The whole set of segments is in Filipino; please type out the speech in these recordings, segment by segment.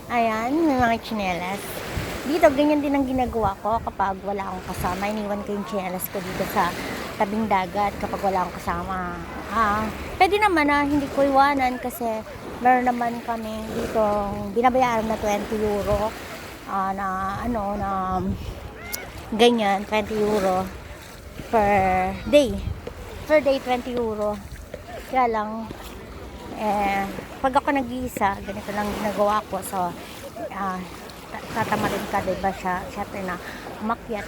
Ayan, may mga tsinelas. Dito, ganyan din ang ginagawa ko kapag wala akong kasama. Iniwan ko yung tsinelas ko dito sa tabing dagat kapag wala akong kasama. Pwede naman na hindi ko iwanan kasi meron naman kami dito binabayaran na 20 euro na ganyan, 20 euro per day. Per day, 20 euro. Kaya lang, pag ako nag-iisa, ganito lang ginagawa ko. So, tatamarin ka, diba siya, syempre na umakyat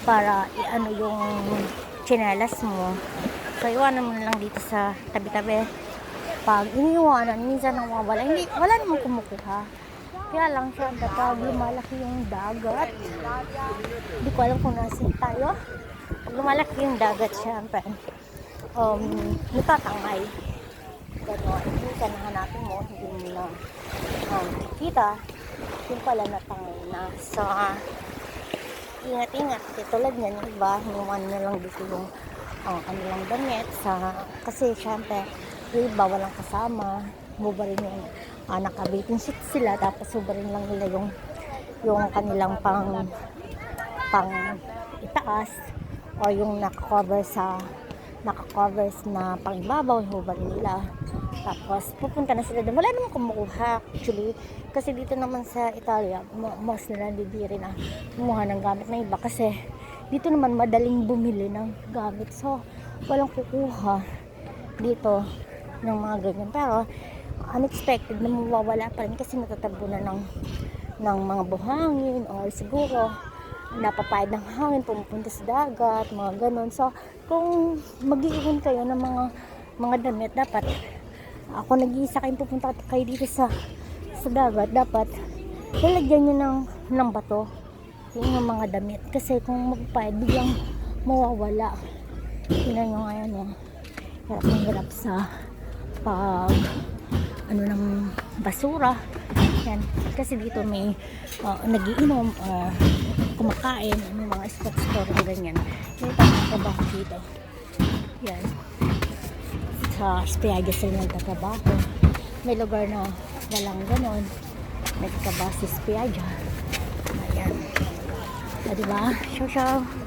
para i-ano yung tsinelas mo. So, iwanan mo na lang dito sa tabi-tabi. Pag iniiwanan, minsan nawawala. Hindi, wala namang kumukuha. Kaya lang siya, kapag lumalaki yung dagat, hindi ko alam kung nasin tayo. Pag lumalaki yung dagat, syempre, natatangay. Gano'n, minsan nahanapin mo, hindi mo na kita, yung pala natangay na. So, ingat-ingat. Tulad niyan, yung iba, hinuman nyo lang dito yung kanilang damit. Kasi, syempre, yung iba, walang kasama. Buba rin yung naka-bathing suit sila, tapos suba rin lang nila yung kanilang pang itaas o yung naka-covers na pangibabaw, huba rin nila. Tapos pupunta na sila doon, wala namang kumukuha actually, kasi dito naman sa Italia most nila hindi rin kumuha ng gamit ng iba kasi dito naman madaling bumili ng gamit, so walang kukuha dito ng mga ganyan. Pero unexpected na mawawala pa rin kasi natatabunan ng mga buhangin or siguro napapayad ng hangin, pumupunta sa dagat, mga ganun. So, kung mag-iipon kayo ng mga damit, dapat ako nag-iisa kayong pupunta kayo dito sa dagat, dapat lalagyan nyo ng bato yung mga damit. Kasi kung magpapayad, biglang mawawala. Tingnan nyo ngayon, hirap sa pag ng basura. Yan. Kasi dito may nagiinom, kumakain, may mga spot na ganyan. May trabaho dito. Yan. Sa Spiaggia sila nagtatrabaho. May lugar na walang ganon. Nagtrabaho sa Spiaggia. Ayan. Diba? Ciao, ciao.